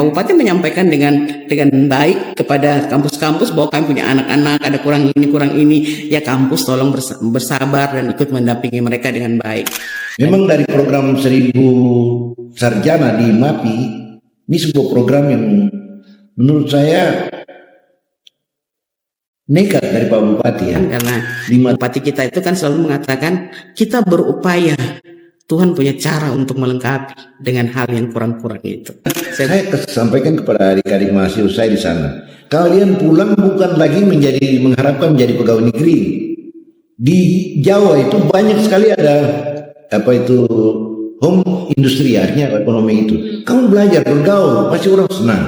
Bupati menyampaikan dengan baik kepada kampus-kampus bahwa kami punya anak-anak, ada kurang ini, ya kampus tolong bersabar dan ikut mendampingi mereka dengan baik. Memang dari program 1000 sarjana di MAPI, ini sebuah program yang menurut saya nekat dari Pak Bupati ya. Karena Bupati kita itu kan selalu mengatakan kita berupaya, Tuhan punya cara untuk melengkapi dengan hal yang kurang-kurang itu. Saya sampaikan kepada adik-adik mahasiswa saya di sana, kalian pulang bukan lagi mengharapkan menjadi pegawai negeri. Di Jawa itu banyak sekali ada home industri, artinya ekonomi itu. Kamu belajar bergaul, pasti orang senang.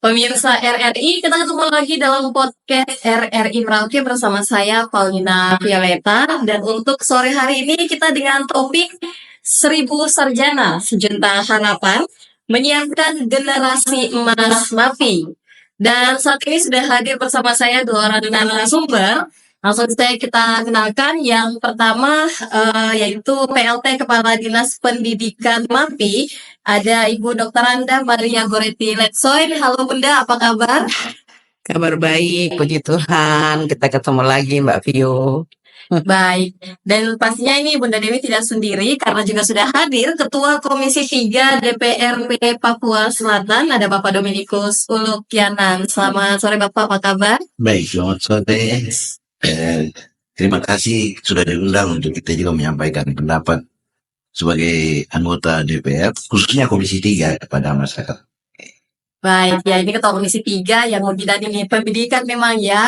Pemirsa RRI, kita ketemu lagi dalam podcast RRI Merauke bersama saya Paulina Violeta. Dan untuk sore hari ini kita dengan topik 1000 Sarjana Sejuta Harapan menyiapkan generasi emas MAPI. Dan saat ini sudah hadir bersama saya dua orang narasumber. Langsung saja kita kenalkan. Yang pertama yaitu PLT Kepala Dinas Pendidikan MAPI. Ada Ibu Dr. Anda Maria Goretti Letsoy. Halo Bunda, apa kabar? Kabar baik, puji Tuhan. Kita ketemu lagi Mbak Vio. Baik, dan pastinya ini Bunda Dewi tidak sendiri karena juga sudah hadir Ketua Komisi 3 DPRD Papua Selatan, ada Bapak Dominikus Ulukianan. Selamat sore Bapak, apa kabar? Baik, selamat sore. Terima kasih sudah diundang untuk kita juga menyampaikan pendapat sebagai anggota DPR, khususnya Komisi 3 kepada masyarakat. Baik, ya ini Ketua Komisi 3 yang bidang ini pendidikan memang ya.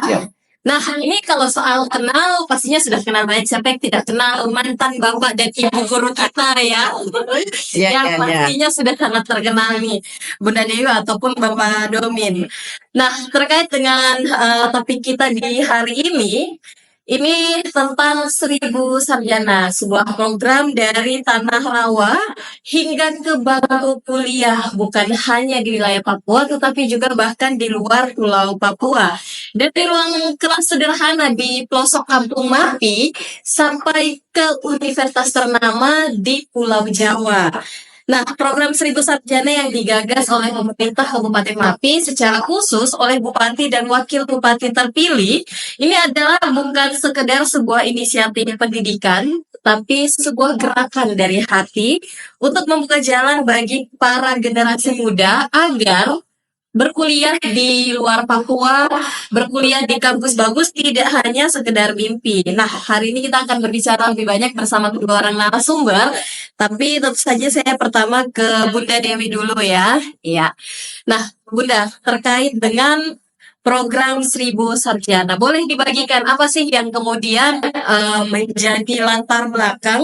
Nah, ini kalau soal kenal, pastinya sudah kenal banyak. Siapa yang tidak kenal mantan bapak dan ibu guru kita ya. Yang pastinya sudah sangat terkenal nih, Bunda Dewi ataupun Bapak Domin. Nah, terkait dengan topik kita di hari ini tentang 1000 Sarjana, sebuah program dari Tanah Rawa hingga ke bangku kuliah, bukan hanya di wilayah Papua, tetapi juga bahkan di luar Pulau Papua. Dari ruang kelas sederhana di pelosok kampung MAPI sampai ke universitas ternama di Pulau Jawa. Nah, program 1000 Sarjana yang digagas oleh pemerintah Kabupaten MAPI secara khusus oleh Bupati dan Wakil Bupati terpilih, ini adalah bukan sekedar sebuah inisiatif pendidikan, tapi sebuah gerakan dari hati untuk membuka jalan bagi para generasi muda agar berkuliah di luar Papua, berkuliah di kampus bagus tidak hanya sekedar mimpi. Nah, hari ini kita akan berbicara lebih banyak bersama kedua orang narasumber, tapi tentu saja saya pertama ke Bunda Dewi dulu ya. Iya. Nah, Bunda, terkait dengan program 1000 Sarjana, boleh dibagikan apa sih yang kemudian menjadi latar belakang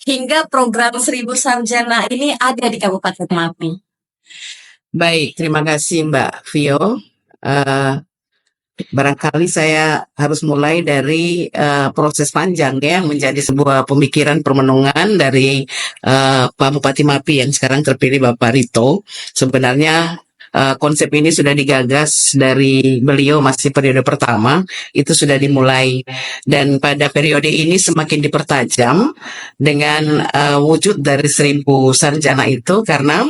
hingga program 1000 Sarjana ini ada di Kabupaten MAPI? Baik, terima kasih Mbak Vio. Barangkali saya harus mulai dari proses panjang ya, menjadi sebuah pemikiran permenungan dari Pak Bupati MAPI yang sekarang terpilih Bapak Rito. Sebenarnya konsep ini sudah digagas dari beliau masih periode pertama, itu sudah dimulai, dan pada periode ini semakin dipertajam dengan wujud dari 1000 sarjana itu karena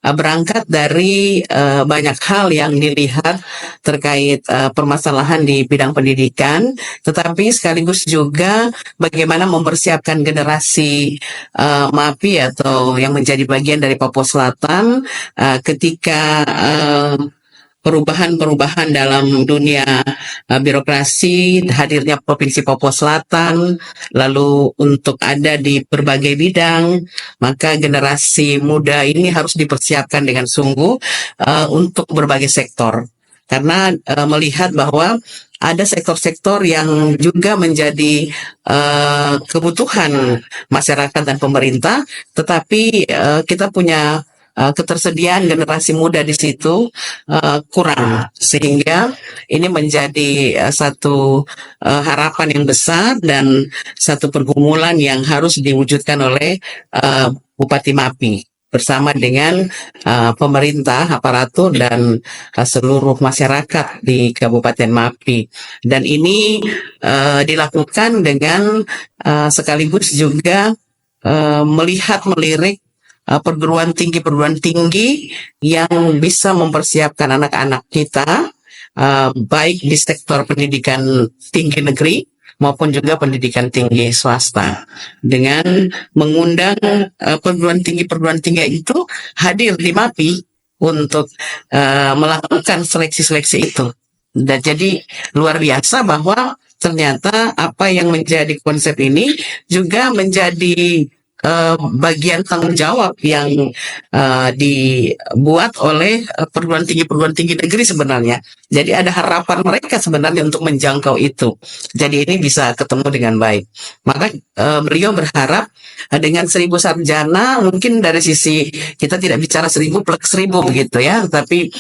berangkat dari banyak hal yang dilihat terkait permasalahan di bidang pendidikan, tetapi sekaligus juga bagaimana mempersiapkan generasi MAPI atau yang menjadi bagian dari Papua Selatan ketika perubahan-perubahan dalam dunia birokrasi, hadirnya Provinsi Papua Selatan, lalu untuk ada di berbagai bidang, maka generasi muda ini harus dipersiapkan dengan sungguh untuk berbagai sektor. Karena melihat bahwa ada sektor-sektor yang juga menjadi kebutuhan masyarakat dan pemerintah, tetapi kita punya ketersediaan generasi muda di situ kurang, sehingga ini menjadi satu harapan yang besar dan satu pergumulan yang harus diwujudkan oleh Bupati MAPI. bersama dengan pemerintah, aparatur, dan seluruh masyarakat di Kabupaten Mapi. Dan ini dilakukan dengan sekaligus juga melirik perguruan tinggi yang bisa mempersiapkan anak-anak kita baik di sektor pendidikan tinggi negeri maupun juga pendidikan tinggi swasta, dengan mengundang perguruan tinggi itu hadir di MAPI untuk melakukan seleksi-seleksi itu. Dan jadi luar biasa bahwa ternyata apa yang menjadi konsep ini juga menjadi bagian tanggung jawab yang dibuat oleh perguruan tinggi negeri sebenarnya. Jadi ada harapan mereka sebenarnya untuk menjangkau itu. Jadi ini bisa ketemu dengan baik. Maka beliau berharap dengan 1.000 sarjana, mungkin dari sisi kita tidak bicara 1.000 plus 1.000 begitu ya, tapi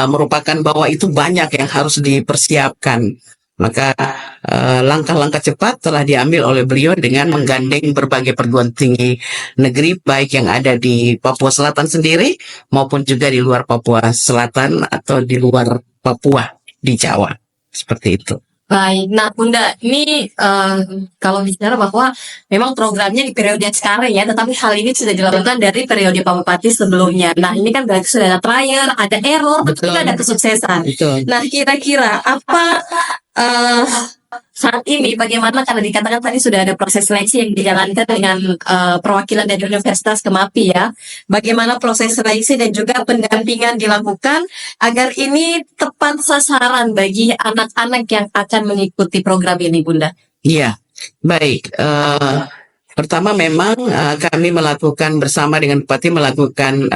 merupakan bahwa itu banyak yang harus dipersiapkan. Maka langkah-langkah cepat telah diambil oleh beliau dengan menggandeng berbagai perguruan tinggi negeri, baik yang ada di Papua Selatan sendiri maupun juga di luar Papua Selatan atau di luar Papua di Jawa. Seperti itu. Baik, nah Bunda, ini kalau bicara bahwa memang programnya di periode sekarang ya, tetapi hal ini sudah dilakukan dari periode Pak Bupati sebelumnya. Nah ini kan berarti sudah ada trial, ada error, Betul. juga ada kesuksesan. Betul. Nah kira-kira apa saat ini bagaimana, karena dikatakan tadi sudah ada proses seleksi yang dijalankan dengan perwakilan dari Universitas Kemapi ya. Bagaimana proses seleksi dan juga pendampingan dilakukan agar ini tepat sasaran bagi anak-anak yang akan mengikuti program ini, Bunda? Iya, baik. Pertama memang kami melakukan bersama dengan Bupati melakukan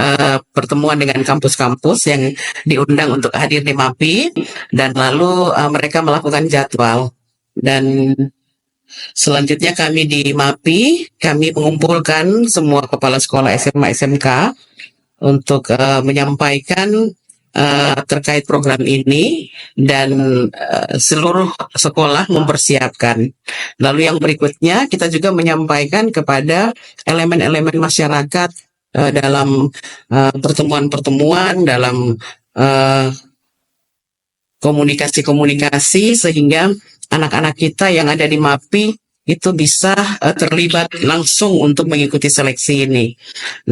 pertemuan dengan kampus-kampus yang diundang untuk hadir di MAPI, dan lalu mereka melakukan jadwal. Dan selanjutnya kami di MAPI, kami mengumpulkan semua kepala sekolah SMA SMK untuk menyampaikan terkait program ini, dan seluruh sekolah mempersiapkan. Lalu yang berikutnya kita juga menyampaikan kepada elemen-elemen masyarakat dalam pertemuan-pertemuan, dalam komunikasi-komunikasi, sehingga anak-anak kita yang ada di MAPI itu bisa terlibat langsung untuk mengikuti seleksi ini.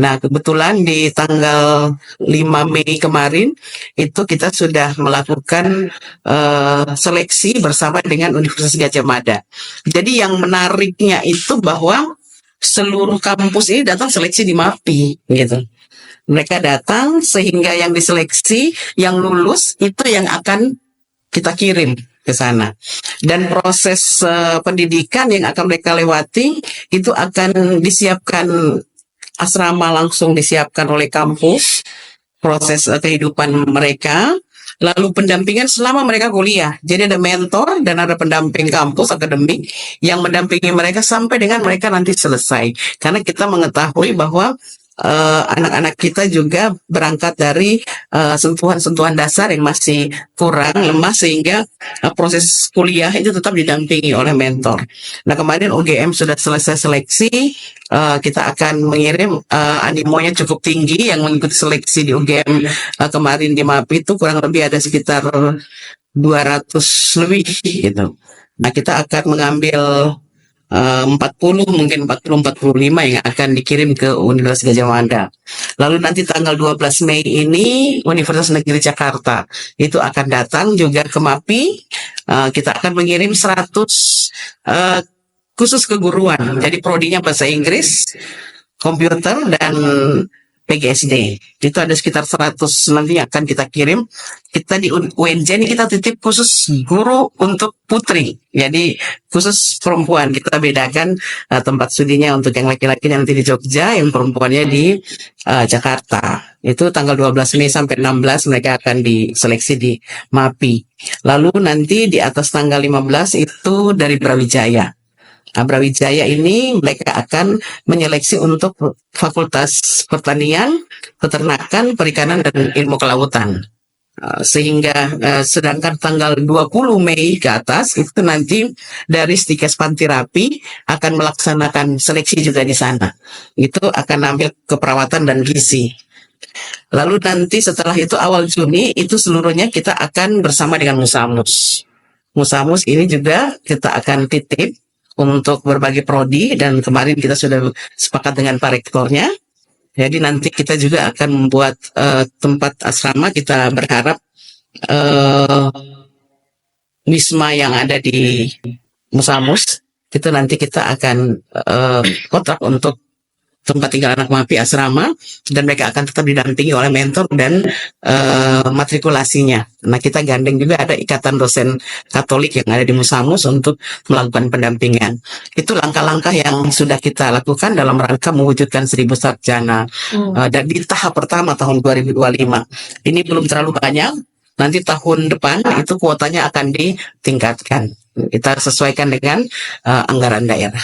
Nah, kebetulan di tanggal 5 Mei kemarin itu kita sudah melakukan seleksi bersama dengan Universitas Gadjah Mada. Jadi yang menariknya itu bahwa seluruh kampus ini datang seleksi di MAPI gitu. Mereka datang sehingga yang diseleksi, yang lulus itu yang akan kita kirim ke sana. Dan proses pendidikan yang akan mereka lewati itu akan disiapkan asrama, langsung disiapkan oleh kampus, proses kehidupan mereka, lalu pendampingan selama mereka kuliah. Jadi ada mentor dan ada pendamping kampus akademik yang mendampingi mereka sampai dengan mereka nanti selesai. Karena kita mengetahui bahwa anak-anak kita juga berangkat dari sentuhan-sentuhan dasar yang masih kurang, lemah, sehingga proses kuliah itu tetap didampingi oleh mentor. Nah, kemarin UGM sudah selesai seleksi, kita akan mengirim animonya cukup tinggi yang mengikuti seleksi di UGM kemarin di MAPI itu kurang lebih ada sekitar 200 lebih gitu. Nah, kita akan mengambil 40 mungkin 45 yang akan dikirim ke Universitas Gadjah Mada. Lalu nanti tanggal 12 Mei ini Universitas Negeri Jakarta itu akan datang juga ke MAPI. Kita akan mengirim 100 khusus keguruan. Jadi prodinya bahasa Inggris, komputer, dan PGSD. Itu ada sekitar 100 nanti akan kita kirim. Kita di UNJ ini kita titip khusus guru untuk putri. Jadi khusus perempuan. Kita bedakan tempat studinya untuk yang laki-laki nanti di Jogja, yang perempuannya di Jakarta. Itu tanggal 12 Mei sampai 16 mereka akan diseleksi di MAPI. Lalu nanti di atas tanggal 15 itu dari Brawijaya. Nah, Brawijaya ini mereka akan menyeleksi untuk Fakultas Pertanian, Peternakan, Perikanan, dan Ilmu Kelautan. Sehingga sedangkan tanggal 20 Mei ke atas itu nanti dari Stikes Pantirapi akan melaksanakan seleksi juga di sana. Itu akan ambil keperawatan dan gizi. Lalu nanti setelah itu awal Juni itu seluruhnya kita akan bersama dengan Musamus. Musamus ini juga kita akan titip untuk berbagai prodi dan kemarin kita sudah sepakat dengan Pak Rektornya. Jadi nanti kita juga akan membuat tempat asrama. Kita berharap wisma yang ada di Musamus itu nanti kita akan kontrak untuk tempat tinggal anak MAPI asrama, dan mereka akan tetap didampingi oleh mentor dan matrikulasinya. Nah, kita gandeng juga ada Ikatan Dosen Katolik yang ada di Musamus untuk melakukan pendampingan. Itu langkah-langkah yang sudah kita lakukan dalam rangka mewujudkan 1000 sarjana. Dan di tahap pertama tahun 2025. Ini belum terlalu banyak. Nanti tahun depan itu kuotanya akan ditingkatkan. Kita sesuaikan dengan anggaran daerah.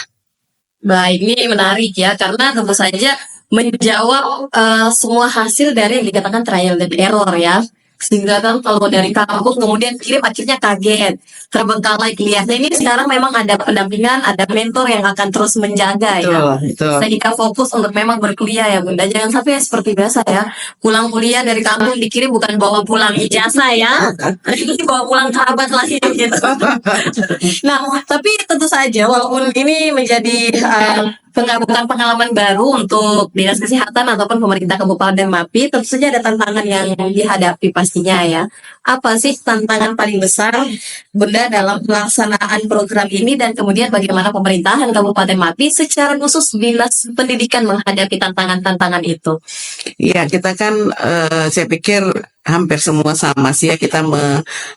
Baik, ini menarik ya, karena tentu saja menjawab semua hasil dari yang dikatakan trial and error ya. Sehingga kan kalau dari kampus kemudian kirim akhirnya kaget, terbengkalai kelihatannya. Ini sekarang memang ada pendampingan, ada mentor yang akan terus menjaga ya. Betul. Sehingga fokus untuk memang berkuliah ya Bunda. Jangan sampai seperti biasa ya, pulang kuliah dari kampus dikirim bukan bawa pulang ijazah ya, itu bawa pulang kerabat lagi gitu. Nah, tapi tentu saja walaupun ini menjadi bukan pengalaman baru untuk Dinas Kesehatan ataupun pemerintah Kabupaten MAPI, tentu saja ada tantangan yang dihadapi pastinya ya. Apa sih tantangan paling besar Bunda dalam pelaksanaan program ini, dan kemudian bagaimana pemerintahan Kabupaten MAPI secara khusus Dinas Pendidikan menghadapi tantangan-tantangan itu? Ya, kita kan saya pikir hampir semua sama sih ya, kita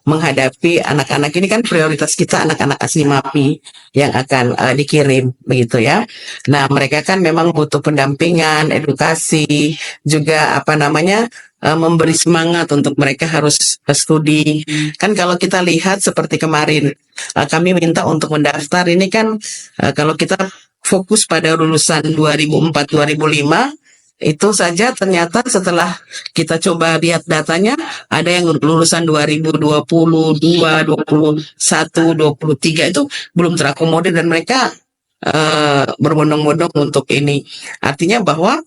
menghadapi anak-anak ini kan prioritas kita anak-anak asli MAPI yang akan dikirim begitu ya. Nah, mereka kan memang butuh pendampingan, edukasi, juga memberi semangat untuk mereka harus studi. Kan kalau kita lihat seperti kemarin kami minta untuk mendaftar ini kan kalau kita fokus pada lulusan 2004-2005 itu saja ternyata setelah kita coba lihat datanya ada yang lulusan 2022, 21, 23 itu belum terakomodir dan mereka berbondong-bondong untuk ini. Artinya bahwa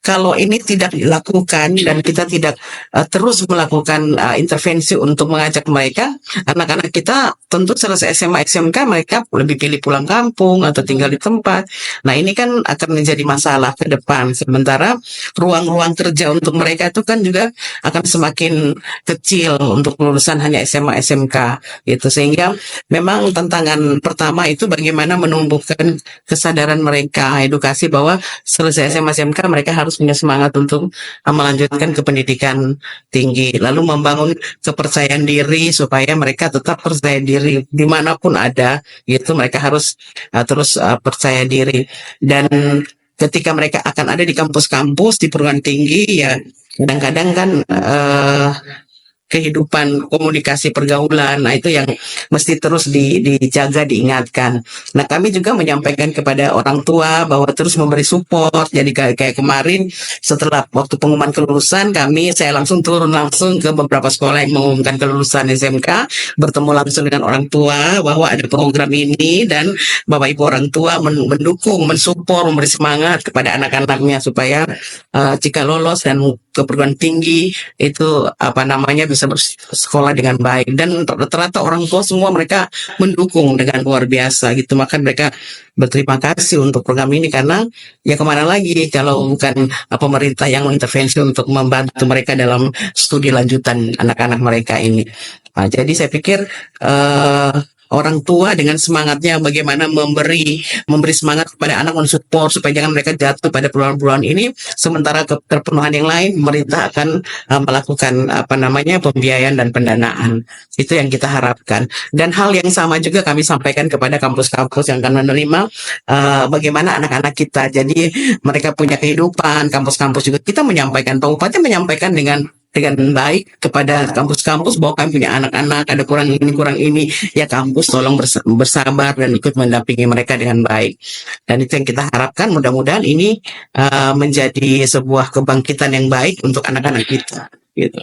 kalau ini tidak dilakukan dan kita tidak terus melakukan intervensi untuk mengajak mereka, anak-anak kita tentu selesai SMA SMK mereka lebih pilih pulang kampung atau tinggal di tempat. Nah, ini kan akan menjadi masalah ke depan. Sementara ruang-ruang kerja untuk mereka itu kan juga akan semakin kecil untuk lulusan hanya SMA SMK gitu. Sehingga memang tantangan pertama itu bagaimana menumbuhkan kesadaran mereka, edukasi bahwa selesai SMA SMK mereka harus punya semangat untuk melanjutkan ke pendidikan tinggi, lalu membangun kepercayaan diri supaya mereka tetap percaya diri dimanapun ada gitu. Mereka harus terus percaya diri, dan ketika mereka akan ada di kampus-kampus di perguruan tinggi ya kadang-kadang kan kehidupan komunikasi pergaulan, nah itu yang mesti terus dijaga, diingatkan. Nah, kami juga menyampaikan kepada orang tua bahwa terus memberi support. Jadi kayak kemarin setelah waktu pengumuman kelulusan saya langsung turun langsung ke beberapa sekolah yang mengumumkan kelulusan SMK, bertemu langsung dengan orang tua bahwa ada program ini, dan Bapak Ibu orang tua mendukung, mensupport, memberi semangat kepada anak-anaknya supaya jika lolos dan ke perguruan tinggi itu bisa bersekolah dengan baik. Dan rata-rata orang tua semua mereka mendukung dengan luar biasa gitu. Maka mereka berterima kasih untuk program ini, karena ya kemana lagi kalau bukan pemerintah yang mengintervensi untuk membantu mereka dalam studi lanjutan anak-anak mereka ini. Nah, jadi saya pikir orang tua dengan semangatnya bagaimana memberi semangat kepada anak, mensupport supaya jangan mereka jatuh pada peluang-peluang ini, sementara keterpenuhan yang lain pemerintah akan melakukan pembiayaan dan pendanaan. Itu yang kita harapkan. Dan hal yang sama juga kami sampaikan kepada kampus-kampus yang akan menerima bagaimana anak-anak kita. Jadi mereka punya kehidupan, kampus-kampus juga kita menyampaikan, Pak Bupati menyampaikan dengan baik kepada kampus-kampus bahwa kami punya anak-anak ada kurang ini ya, kampus tolong bersabar dan ikut mendampingi mereka dengan baik. Dan itu yang kita harapkan, mudah-mudahan ini menjadi sebuah kebangkitan yang baik untuk anak-anak kita gitu.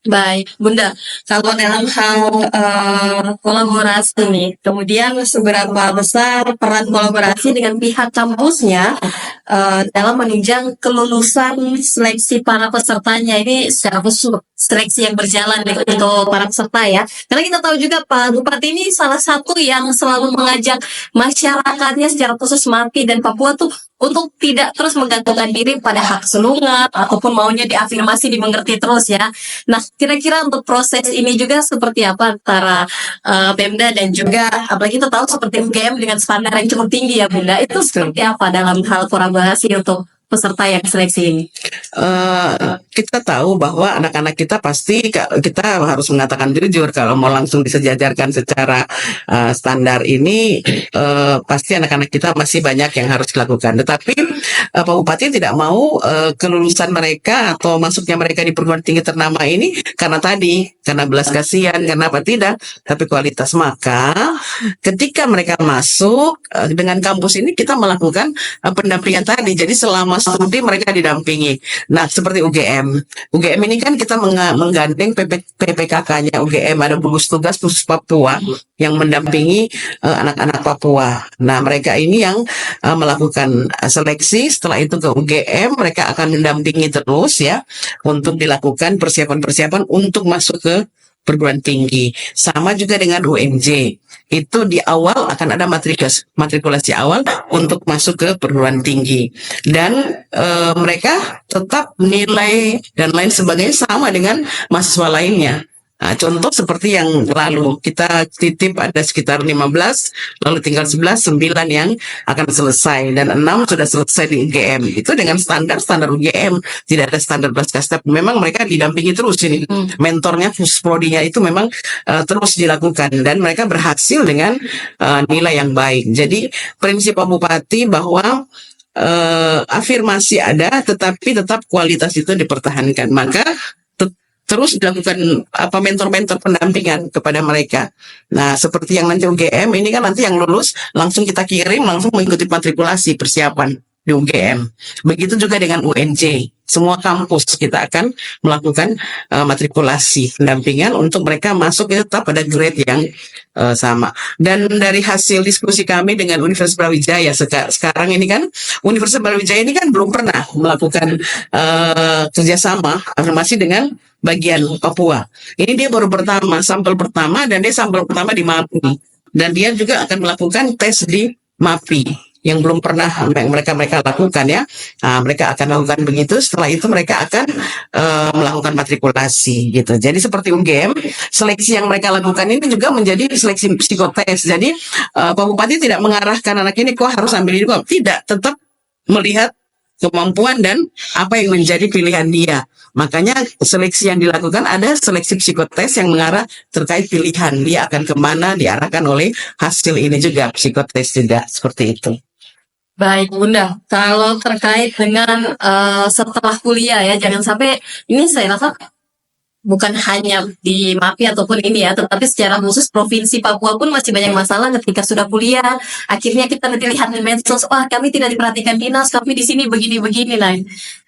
Baik, Bunda. Kalau dalam hal kolaborasi nih, kemudian seberapa besar peran kolaborasi dengan pihak kampusnya dalam menunjang kelulusan seleksi para pesertanya ini secara khusus seleksi yang berjalan nih untuk para peserta ya. Karena kita tahu juga Pak Bupati ini salah satu yang selalu mengajak masyarakatnya secara khusus MAPI dan Papua tuh untuk tidak terus menggantungkan diri pada hak sulungan ataupun maunya diafirmasi dimengerti terus ya. Nah, kira-kira untuk proses ini juga seperti apa antara Pemda dan juga apalagi kita tahu seperti UGM dengan standar yang cukup tinggi ya Bunda. Itu seperti apa dalam hal kolaborasi untuk peserta yang seleksi ini? Kita tahu bahwa anak-anak kita pasti kita harus mengatakan jujur kalau mau langsung disejajarkan secara standar ini pasti anak-anak kita masih banyak yang harus dilakukan. Tetapi Pak Bupati tidak mau kelulusan mereka atau masuknya mereka di perguruan tinggi ternama ini karena belas kasihan, karena apa tidak, tapi kualitas. Maka ketika mereka masuk dengan kampus ini kita melakukan pendampingan tadi. Jadi selama studi mereka didampingi. Nah, seperti UGM. UGM ini kan kita menggandeng PPKK-nya UGM, ada gugus tugas khusus Papua yang mendampingi anak-anak Papua. Nah, mereka ini yang melakukan seleksi. Setelah itu ke UGM, mereka akan mendampingi terus ya untuk dilakukan persiapan-persiapan untuk masuk ke perguruan tinggi. Sama juga dengan UMJ. Itu di awal akan ada matrikulasi awal untuk masuk ke perguruan tinggi. Dan mereka tetap nilai dan lain sebagainya sama dengan mahasiswa lainnya. Nah, contoh seperti yang lalu kita titip ada sekitar 15, lalu tinggal 11, 9 yang akan selesai dan 6 sudah selesai di UGM. Itu dengan standar UGM, tidak ada standar Blaskastep. Memang mereka didampingi terus ini. Mentornya Pusprodinya itu memang terus dilakukan dan mereka berhasil dengan nilai yang baik. Jadi prinsip Pak Bupati bahwa afirmasi ada tetapi tetap kualitas itu dipertahankan. Maka terus dilakukan mentor-mentor pendampingan kepada mereka. Nah, seperti yang nanti UGM ini kan nanti yang lulus langsung kita kirim langsung mengikuti matrikulasi persiapan di UGM. Begitu juga dengan UNJ. Semua kampus kita akan melakukan matrikulasi pendampingan untuk mereka masuk tetap pada grade yang sama. Dan dari hasil diskusi kami dengan Universitas Brawijaya sekarang ini kan Universitas Brawijaya ini kan belum pernah melakukan kerjasama afirmasi dengan bagian Papua. Ini dia baru sampel pertama dan dia sampel pertama di MAPI. Dan dia juga akan melakukan tes di MAPI yang belum pernah mereka lakukan ya. Nah, mereka akan lakukan begitu. Setelah itu mereka akan melakukan matrikulasi gitu. Jadi seperti UGM, seleksi yang mereka lakukan ini juga menjadi seleksi psikotes. Jadi Pak Bupati tidak mengarahkan anak ini kok harus ambil ini kok. Tidak, tetap melihat kemampuan dan apa yang menjadi pilihan dia. Makanya seleksi yang dilakukan ada seleksi psikotes yang mengarah terkait pilihan dia akan kemana diarahkan oleh hasil ini juga psikotes juga seperti itu. Baik Bunda, kalau terkait dengan setelah kuliah ya, jangan sampai ini saya rasa bukan hanya di MAPI ataupun ini ya, tetapi secara khusus Provinsi Papua pun masih banyak masalah ketika sudah kuliah. Akhirnya kita nanti lihat di medsos, wah kami tidak diperhatikan dinas, kami di sini begini-begini lah.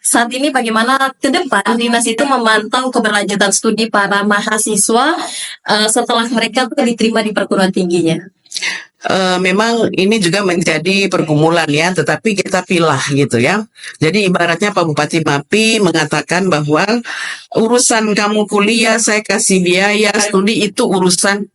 Saat ini bagaimana ke depan dinas itu memantau keberlanjutan studi para mahasiswa setelah mereka diterima di perguruan tingginya? Memang ini juga menjadi pergumulan ya, tetapi kita pilah gitu ya. Jadi ibaratnya Pak Bupati MAPI mengatakan bahwa urusan kamu kuliah saya kasih biaya studi itu urusan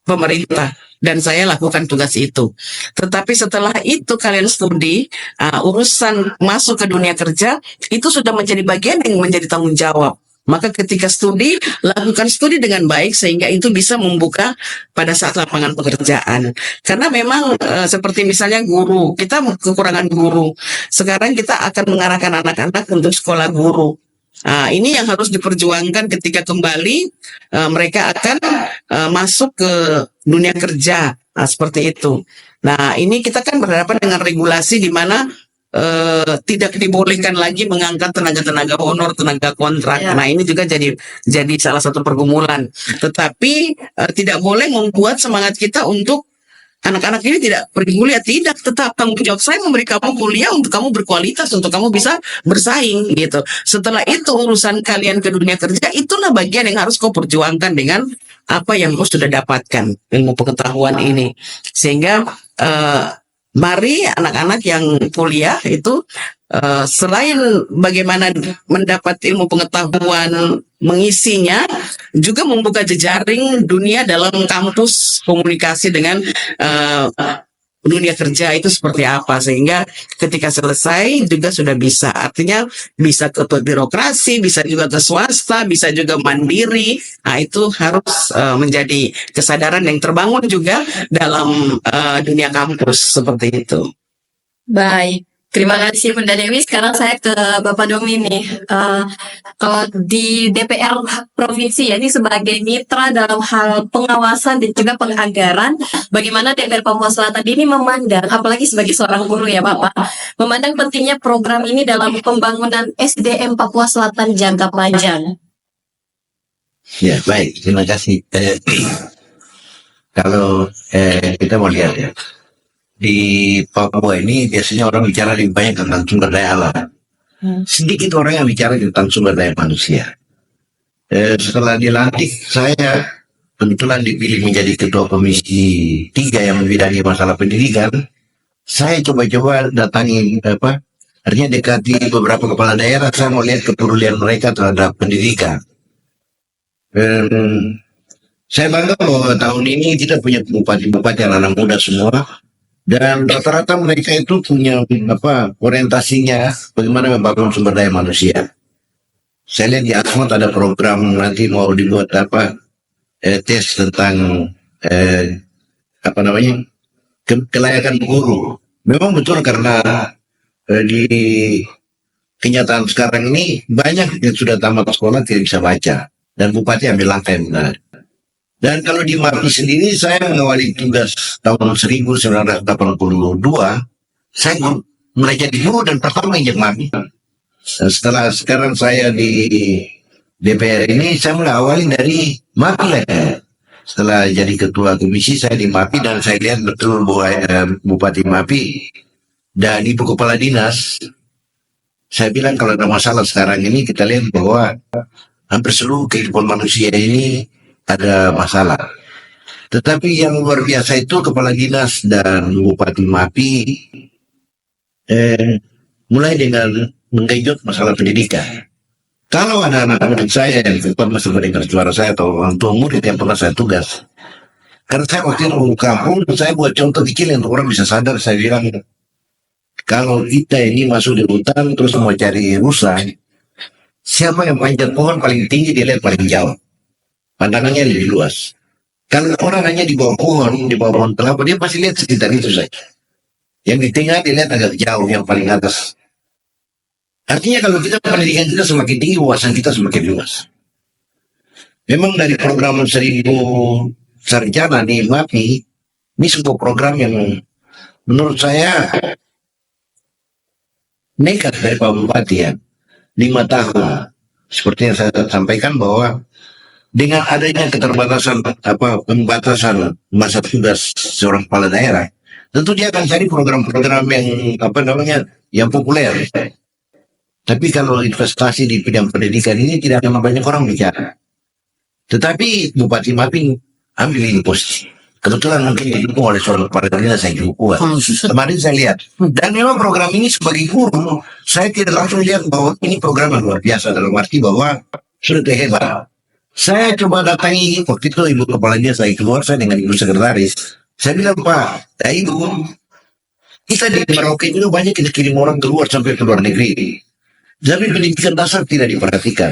pemerintah dan saya lakukan tugas itu. Tetapi setelah itu kalian studi, urusan masuk ke dunia kerja itu sudah menjadi bagian yang menjadi tanggung jawab. Maka ketika studi, lakukan studi dengan baik sehingga itu bisa membuka pada saat lapangan pekerjaan. Karena memang seperti misalnya guru, kita kekurangan guru. Sekarang kita akan mengarahkan anak-anak untuk sekolah guru. Nah, ini yang harus diperjuangkan ketika kembali mereka akan masuk ke dunia kerja. Nah, seperti itu. Nah, ini kita kan berhadapan dengan regulasi di mana tidak dibolehkan lagi mengangkat tenaga-tenaga honor, tenaga kontrak. Nah, ini juga jadi salah satu pergumulan. Tetapi tidak boleh membuat semangat kita untuk anak-anak ini tidak pergi kuliah, tidak, tetap tanggung jawab saya memberi kamu kuliah untuk kamu berkualitas, untuk kamu bisa bersaing gitu. Setelah itu urusan kalian ke dunia kerja, itulah bagian yang harus kau perjuangkan dengan apa yang kau sudah dapatkan, ilmu pengetahuan ini. Sehingga mari anak-anak yang kuliah itu selain bagaimana mendapat ilmu pengetahuan mengisinya, juga membuka jejaring dunia dalam kampus komunikasi dengan dunia kerja itu seperti apa, sehingga ketika selesai juga sudah bisa, artinya bisa ke birokrasi, bisa juga ke swasta, bisa juga mandiri. Nah, itu harus menjadi kesadaran yang terbangun juga dalam dunia kampus seperti itu. Baik, terima kasih Bunda Dewi. Sekarang saya ke Bapak Domi nih. Kalau di DPR Provinsi ya, ini sebagai mitra dalam hal pengawasan dan juga penganggaran, bagaimana DPR Papua Selatan ini memandang, apalagi sebagai seorang guru ya Bapak, memandang pentingnya program ini dalam pembangunan SDM Papua Selatan jangka panjang. Ya, baik. Terima kasih. Kalau kita mau lihat ya, di Papua ini biasanya orang bicara lebih banyak tentang sumber daya alam. Sedikit orang yang bicara tentang sumber daya manusia. Setelah dilantik, saya kebetulan dipilih menjadi ketua komisi 3 yang membidangi masalah pendidikan. Saya coba-coba datangi artinya dekati beberapa kepala daerah. Saya mau lihat kepedulian mereka terhadap pendidikan. Saya bangga bahwa tahun ini kita punya bupati-bupati anak muda semua. Dan rata-rata mereka itu punya orientasinya bagaimana membangun sumber daya manusia. Saya lihat di Asmat ada program nanti mau dibuat tes tentang kelayakan guru. Memang betul karena di kenyataan sekarang ini banyak yang sudah tamat sekolah tidak bisa baca, dan bupati ambil langkah yang benar. Dan kalau di MAPI sendiri, saya mengawali tugas tahun 1982, saya mulai jadi guru dan pertama injak MAPI. Setelah sekarang saya di DPR ini, saya mulai awali dari MAPI lagi. Setelah jadi ketua komisi, saya di MAPI dan saya lihat betul bahwa Bupati MAPI dan Ibu Kepala Dinas, saya bilang kalau ada masalah sekarang ini, kita lihat bahwa hampir seluruh kehidupan manusia ini ada masalah. Tetapi yang luar biasa itu kepala dinas dan Bupati MAPI mulai dengan menggenjot masalah pendidikan. Kalau ada anak murid saya yang masih mendengar suara saya atau orang tua murid yang pernah saya tugas, karena saya waktu itu kampung, saya buat contoh kecil yang orang bisa sadar. Saya bilang, kalau kita ini masuk di hutan terus mau cari rusa, siapa yang panjat pohon paling tinggi dia lihat paling jauh, pandangannya lebih luas. Kalau orang hanya di bawah pohon kelapa, dia pasti lihat sekitar itu saja. Yang di tengah dia lihat agak jauh, yang paling atas. Artinya kalau kita pendidikan kita semakin tinggi, wawasan kita semakin luas. Memang dari program 1000 sarjana di MAPI, ini sebuah program yang menurut saya nekat dari Pak Bupati ya. 5 tahun. Seperti yang saya sampaikan bahwa dengan adanya keterbatasan pembatasan masa tugas seorang kepala daerah, tentu dia akan cari program-program yang yang populer. Tapi kalau investasi di bidang pendidikan ini tidak akan banyak orang bicara. Tetapi Bupati MAPI ambil ini posisi. Kebetulan mungkin didukung oleh seorang kepala dinas yang cukup kuat. Kemarin saya lihat. Dan memang program ini sebagai guru, saya tidak langsung lihat bahwa ini program yang luar biasa dalam arti bahwa sudah hebat. Saya coba datangi waktu itu Ibu Kepala Dinas lagi keluar, saya dengan Ibu Sekretaris. Saya bilang, Pak, Ibu, kita di Merauke itu banyak kita kirim orang keluar sampai ke luar negeri. Tapi pendidikan dasar tidak diperhatikan.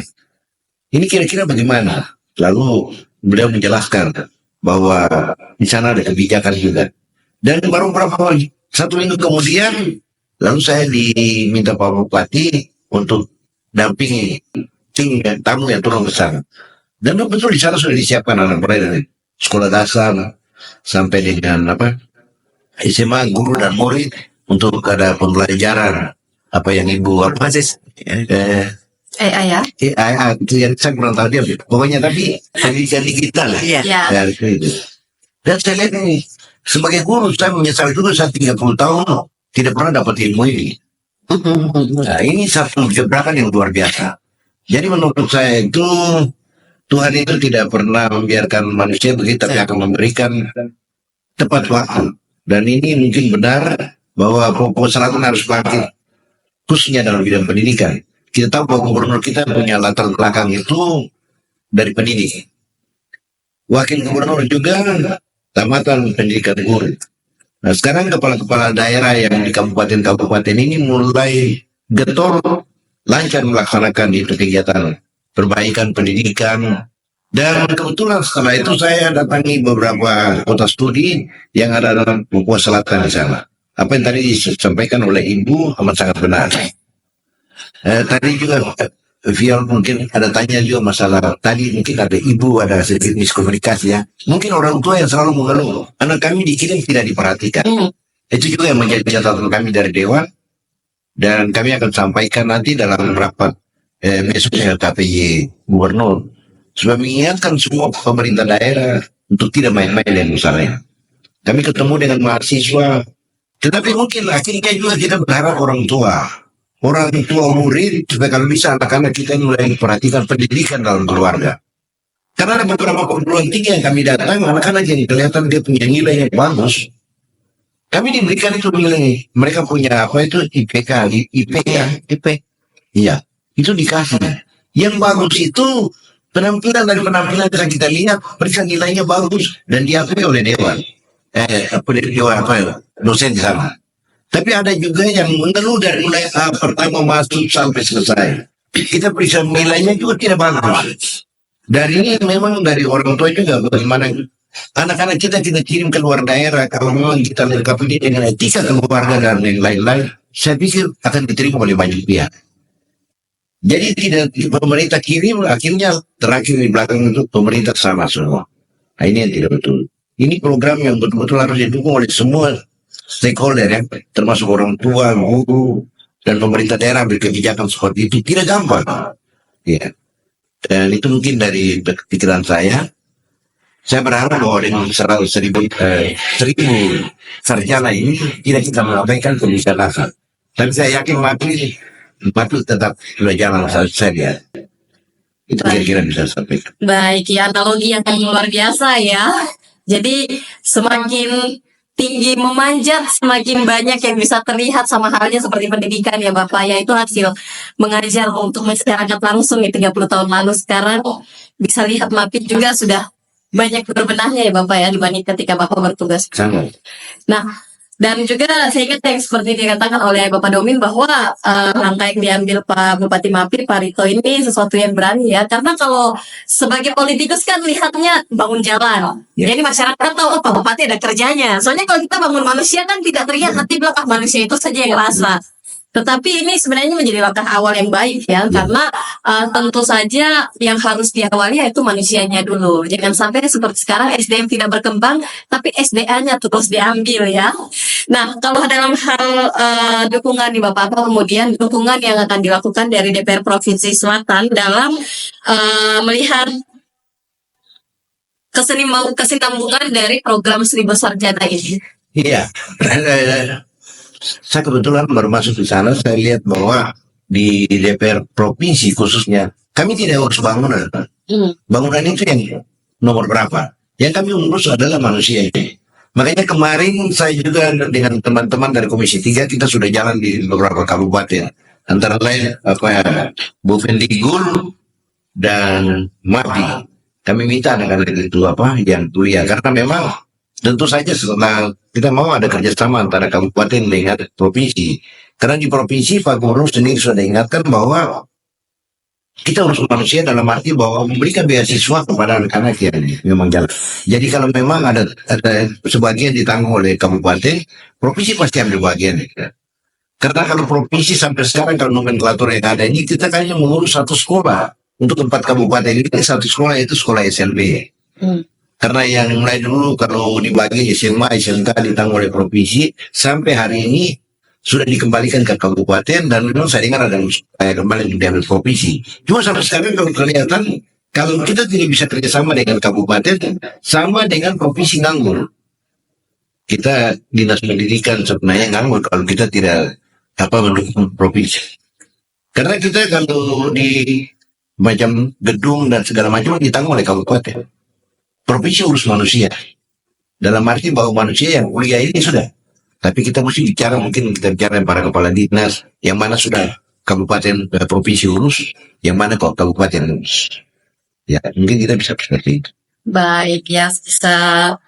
Ini kira-kira bagaimana? Lalu beliau menjelaskan bahwa di sana ada kebijakan juga. Dan baru satu minggu kemudian, lalu saya diminta Pak Bupati untuk dampingi tim tamu yang turun ke sana. Dan betul di sana sudah disiapkan anak mulai dari sekolah dasar sampai dengan SMA, guru dan murid untuk ada pembelajaran apa yang Ibu AI itu yang saya kurang tahu dia. Pokoknya tapi pendidikan digital. ya. Ya, itu. Dan saya lihat ini Sebagai guru saya menyesal juga, saya 30 tahun tidak pernah dapat ilmu ini. Nah, ini satu gebrakan yang luar biasa. Jadi menurut saya itu Tuhan itu tidak pernah membiarkan manusia begitu, tapi akan memberikan tepat waktu. Dan ini mungkin benar bahwa Papua Selatan harus bangkit, khususnya dalam bidang pendidikan. Kita tahu bahwa gubernur kita punya latar belakang itu dari pendidik. Wakil gubernur juga tamatan pendidikan guru. Nah, sekarang kepala-kepala daerah yang di kabupaten-kabupaten ini mulai getol lancar melaksanakan itu kegiatan perbaikan pendidikan. Dan kebetulan setelah itu saya datangi beberapa kota studi yang ada dalam Papua Selatan di sana. Apa yang tadi disampaikan oleh Ibu amat sangat benar. Tadi juga Viol mungkin ada tanya juga masalah, tadi mungkin ada Ibu ada sedikit miskomunikasi ya. Mungkin orang tua yang selalu mengeluh, anak kami dikirim tidak diperhatikan. Itu juga yang menjadi catatan kami dari Dewan. Dan kami akan sampaikan nanti dalam rapat besok KPY Gubernur. Supaya mengingatkan semua pemerintah daerah untuk tidak main-main dengan masalahnya. Kami ketemu dengan mahasiswa, tetapi mungkin akhirnya juga kita berharap orang tua murid, supaya kalau bisa anak-anak kita mulai perhatikan pendidikan dalam keluarga. Karena ada beberapa perguruan tinggi yang kami datang, anak-anak yang kelihatan dia punya nilai yang bagus, kami diberikan itu nilai. Mereka punya apa itu IPK, IP. Iya, itu dikasih. Yang bagus itu penampilan dari penampilan yang kita lihat, mereka nilainya bagus dan diakui oleh Dewan. Dosen di sana. Tapi ada juga yang mengeluh dari mulai pertama masuk sampai selesai. Kita periksa nilainya juga tidak bagus. Dari ini memang dari orang tua juga bagaimana anak-anak kita kirim ke luar daerah, kalau memang kita lengkapi dengan etika keluarga dan yang lain-lain, saya pikir akan diterima oleh banyak pihak. Jadi tidak pemerintah kirim, akhirnya terakhir di belakang itu pemerintah sama semua. Nah, ini yang tidak betul. Ini program yang betul-betul harus didukung oleh semua stakeholder ya, termasuk orang tua, guru, dan pemerintah daerah ambil kebijakan seperti itu. Tidak gampang. Ya. Dan itu mungkin dari pikiran saya. Saya berharap bahwa dengan 1.000 sarjana ini tidak kita mengabaikan kebijakan. Dan saya yakin Mati tetap jalan saya lihat. Itu kira-kira bisa sampaikan. Baik, ya analogi yang luar biasa ya. Jadi semakin tinggi memanjat, semakin banyak yang bisa terlihat, sama halnya seperti pendidikan ya Bapak, yaitu hasil mengajar untuk masyarakat langsung di 30 tahun lalu. Sekarang bisa lihat MAPI juga sudah banyak berbenahnya ya Bapak ya, dibanding ketika Bapak bertugas. Sangat. Nah, dan juga saya ingat yang seperti dikatakan oleh Bapak Domin bahwa langkah yang diambil Pak Bupati MAPI, Pak Rito ini sesuatu yang berani ya. Karena kalau sebagai politikus kan lihatnya bangun jalan. Jadi masyarakat tahu Pak Bupati ada kerjanya. Soalnya kalau kita bangun manusia kan tidak terlihat nanti belakang manusia itu saja yang rasa. Tetapi ini sebenarnya menjadi langkah awal yang baik ya, karena tentu saja yang harus diawali yaitu manusianya dulu. Jangan sampai seperti sekarang SDM tidak berkembang, tapi SDA-nya terus diambil ya. Nah, kalau dalam hal dukungan nih Bapak, apa kemudian dukungan yang akan dilakukan dari DPR Provinsi Selatan dalam melihat kesinambungan dari program 1.000 sarjana ini? Iya. Saya kebetulan baru masuk di sana, saya lihat bahwa di DPR provinsi khususnya kami tidak urus bangunan. Bangunan itu yang nomor berapa? Yang kami urus adalah manusia ini. Makanya kemarin saya juga dengan teman-teman dari Komisi 3 kita sudah jalan di beberapa kabupaten, antara lain Bu Fendigul dan MAPI. Kami minta anak-anak itu yang kuliah, karena memang tentu saja setelah kita mau ada kerjasama antara kabupaten dengan provinsi. Karena di provinsi Pak Gubernur sendiri sudah ingatkan bahwa kita urus manusia dalam arti bahwa memberikan beasiswa kepada anak-anak yang memang jalan. Jadi kalau memang ada sebagian ditanggung oleh kabupaten, provinsi pasti ambil bagian. Karena kalau provinsi sampai sekarang kalau nomenklatur yang ada ini kita hanya mengurus satu sekolah untuk 4 kabupaten ini, satu sekolah itu sekolah SLB. Karena yang mulai dulu kalau dibagi SMA, SMK ditanggung oleh provinsi, sampai hari ini sudah dikembalikan ke kabupaten dan memang saya dengar ada kembali diambil provinsi. Cuma sampai sekarang kalau kelihatan kalau kita tidak bisa kerjasama dengan kabupaten, sama dengan provinsi nganggur. kita dinas pendidikan sebenarnya nganggur kalau kita tidak mendukung provinsi. Karena kita kalau di macam gedung dan segala macam ditanggung oleh kabupaten. Provinsi urus manusia. Dalam arti bahwa manusia yang kuliah ini sudah. Tapi kita mesti bicara, mungkin kita bicara dengan para kepala dinas, yang mana sudah kabupaten provinsi urus, yang mana kok kabupaten urus. Ya, mungkin kita bisa seperti itu. Baik ya, bisa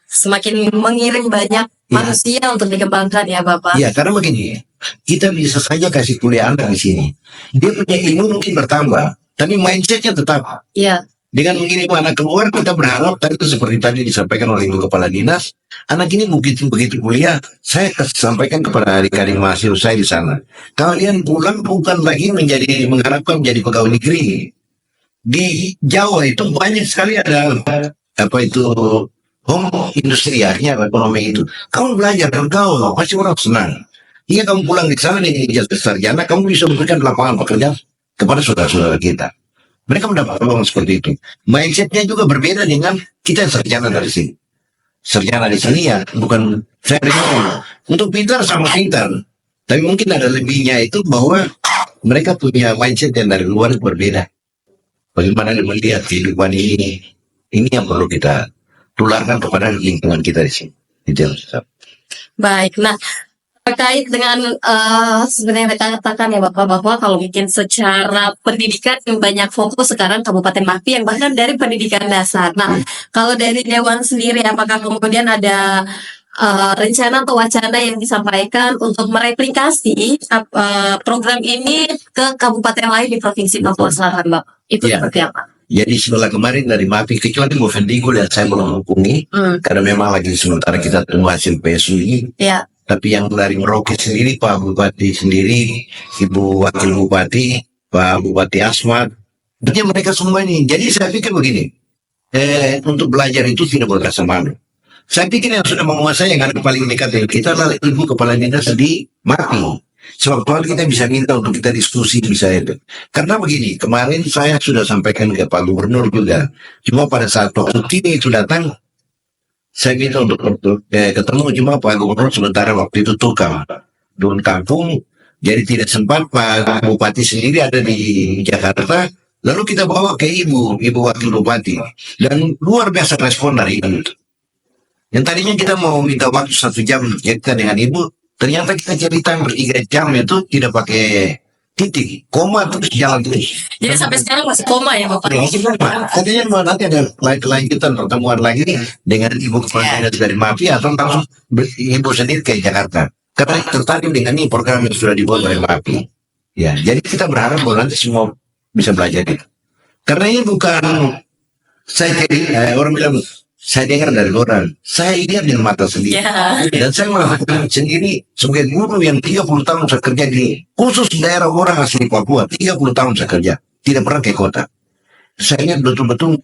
semakin mengirim banyak manusia untuk dikembangkan ya Bapak. Ya, karena begini, kita bisa saja kasih kuliah anak di sini. Dia punya ilmu mungkin bertambah, tapi mindsetnya tetap. Iya. Dengan mengirim anak keluar, kita berharap tadi itu seperti tadi disampaikan oleh Ibu Kepala Dinas, anak ini begitu kuliah, saya sampaikan kepada adik-adik mahasiswa saya di sana. Kalian pulang bukan lagi mengharapkan menjadi pegawai negeri. Di Jawa itu banyak sekali ada home industrianya, ekonomi itu. Kamu belajar dan kau pasti orang senang. Hingga kamu pulang di sana dengan ijazah sarjana, kamu bisa memberikan lapangan pekerjaan kepada saudara-saudara kita. Mereka mendapat peluang seperti itu. Mindsetnya juga berbeda dengan kita yang sarjana dari sini. Sarjana di sini ya bukan saya dengar untuk pintar sama pintar, tapi mungkin ada lebihnya itu bahwa mereka punya mindset yang dari luar berbeda. Bagaimana dia melihat kehidupan ini yang perlu kita tularkan kepada lingkungan kita di sini. Itu yang saya. Baik, nah terkait dengan sebenarnya mereka katakan ya Bapak bahwa kalau mungkin secara pendidikan yang banyak fokus sekarang Kabupaten Mapi yang bahkan dari pendidikan dasar. Nah, kalau dari Dewan sendiri apakah kemudian ada rencana atau wacana yang disampaikan untuk mereplikasi program ini ke kabupaten lain di Provinsi Papua Selatan, Bapak? Itu seperti apa? Jadi setelah kemarin dari Mapi, kecuali Bu Fendigo dan saya belum menghubungi, karena memang lagi sementara kita tunggu hasil PSUI. Ya. Tapi yang dari Merauke sendiri, Pak Bupati sendiri, Ibu Wakil Bupati, Pak Bupati Asmat, jadi mereka semua ini. Jadi saya pikir begini, untuk belajar itu tidak boleh rasa malu. Saya pikir yang sudah menguasai yang ada paling dekat dengan kita adalah Ibu Kepala Dinas di Mapi. Sebab kalau kita bisa minta untuk kita diskusi bisa itu. Karena begini, kemarin saya sudah sampaikan ke Pak Gubernur juga. Cuma pada saat waktu ini itu datang, saya minta untuk ketemu, cuma Pak Gubernur sementara waktu itu tukang Dun kampung, jadi tidak sempat. Pak Bupati sendiri ada di Jakarta, lalu kita bawa ke Ibu Wakil Bupati, dan luar biasa respon dari Ibu. Yang tadinya kita mau minta waktu 1 jam kita dengan Ibu, ternyata kita cerita 3 jam itu tidak pakai titik, koma terus jalan terus. Jadi sampai sekarang masih koma ya Bapak? Katanya nanti ada lanjutan pertemuan lagi dengan Ibu Kepala Dinas dari Mapi atau langsung Ibu sendiri ke Jakarta. Karena tertarik dengan ini program yang sudah dibuat oleh Mapi. Ya, jadi kita berharap bahwa nanti semua bisa belajar itu. Karena ini bukan saya jadi orang bilang saya dengar dari orang, saya lihat dengan mata sendiri. Dan saya melakukan sendiri sebagai guru yang 30 tahun saya kerja di khusus daerah orang asli Papua, 30 tahun saya kerja, tidak pernah ke kota. Saya lihat betul-betul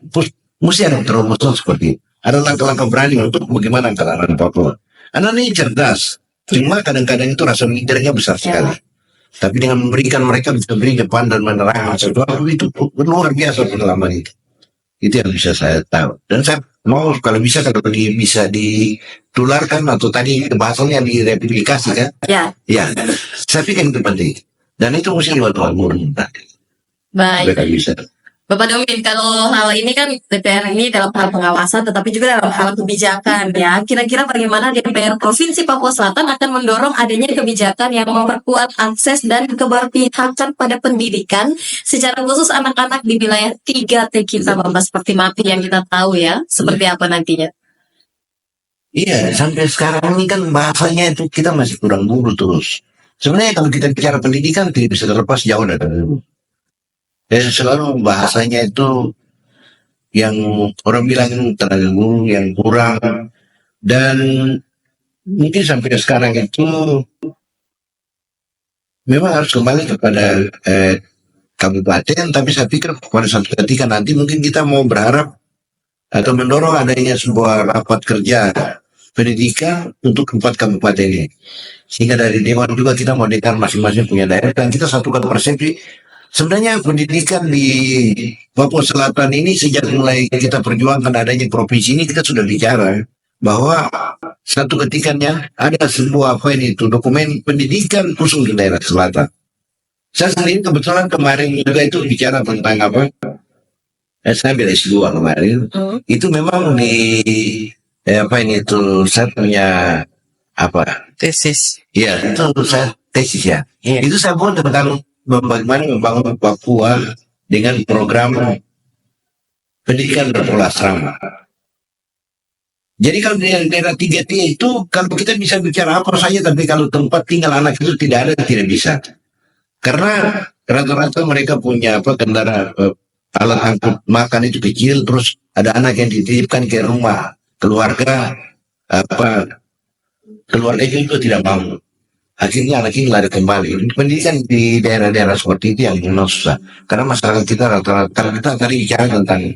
mesti ada terobosan seperti itu. Ada langkah-langkah berani untuk bagaimana angkatan Papua. Anak ini cerdas, cuma kadang-kadang itu rasa midernya besar sekali. Tapi dengan memberikan mereka bisa beri depan dan menerangkan sesuatu itu luar biasa pengalaman itu. Itu yang bisa saya tahu. Dan saya mau kalau bisa bisa ditularkan atau tadi bahasannya direplikasi kan? Ya. Saya pikir itu penting. Dan itu mesti lewat guru. Baik. Mereka bisa. Bapak Domin, kalau hal ini kan DPR ini dalam hal pengawasan tetapi juga dalam hal kebijakan ya. Kira-kira bagaimana DPR Provinsi Papua Selatan akan mendorong adanya kebijakan yang memperkuat akses dan keberpihakan pada pendidikan secara khusus anak-anak di wilayah 3T kita Bapak, seperti Mapi yang kita tahu ya. Seperti apa nantinya? Iya, sampai sekarang ini kan bahasanya itu kita masih kurang guru terus. Sebenarnya kalau kita bicara pendidikan tidak bisa terlepas jauh dari guru. Dan selalu bahasanya itu yang orang bilang tenaga guru yang kurang, dan mungkin sampai sekarang itu memang harus kembali kepada kabupaten. Tapi saya pikir pada suatu ketika nanti mungkin kita mau berharap atau mendorong adanya sebuah rapat kerja pendidikan untuk 4 kabupaten ini, sehingga dari dewan juga kita mau dengar masing-masing punya daerah dan kita satukan persepsi. Sebenarnya pendidikan di Papua Selatan ini sejak mulai kita perjuangkan adanya provinsi ini kita sudah bicara. bahwa satu ketikanya ada sebuah dokumen pendidikan khusus untuk daerah selatan. Saya sendiri kebetulan kemarin juga itu bicara tentang saya ambil S2 kemarin. Itu memang saya punya Tesis. ya itu untuk saya tesis ya. Iya. Itu saya buat tentang bagaimana membangun Papua dengan program pendidikan berpola asrama. Jadi kalau di daerah 3T itu, kalau kita bisa bicara apa saja, tapi kalau tempat tinggal anak itu tidak ada, tidak bisa. Karena rata-rata mereka punya kendaraan, alat angkut makan itu kecil, terus ada anak yang dititipkan ke rumah keluarga, keluarga itu tidak mau. Akhirnya anak ini lari kembali. Pendidikan di daerah-daerah seperti itu yang memang susah. Karena masyarakat kita rata-rata, kita tadi bicara tentang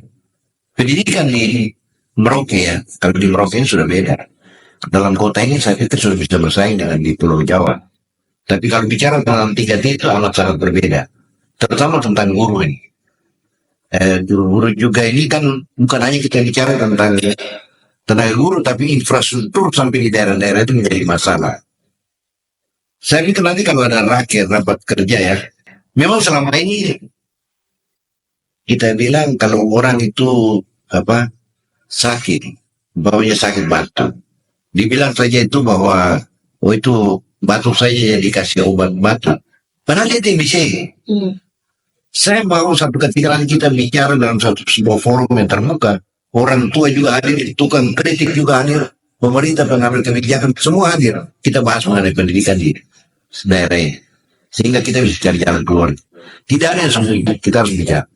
pendidikan di Merauke ya. Kalau di Merauke ini sudah beda. Dalam kota ini saya pikir sudah bisa bersaing dengan di Pulau Jawa. Tapi kalau bicara tentang 3T itu amat sangat berbeda. Terutama tentang guru ini. Guru juga ini kan bukan hanya kita bicara tentang tenaga guru, tapi infrastruktur sampai di daerah-daerah itu menjadi masalah. Saya pikir nanti kalau ada rapat kerja ya, memang selama ini kita bilang kalau orang itu sakit, baunya sakit batuk, dibilang saja itu bahwa itu batuk saja yang dikasih obat batuk, padahal dia TBC. Saya mau satu ketika kita bicara dalam sebuah forum yang terbuka, orang tua juga hadir, tukang kritik juga hadir, pemerintah pengambil kebijakan semua hadir. Kita bahas mengenai pendidikan di daerah ini, sehingga kita bisa cari jalan keluar. Tidak ada yang sembunyi, kita harus bicara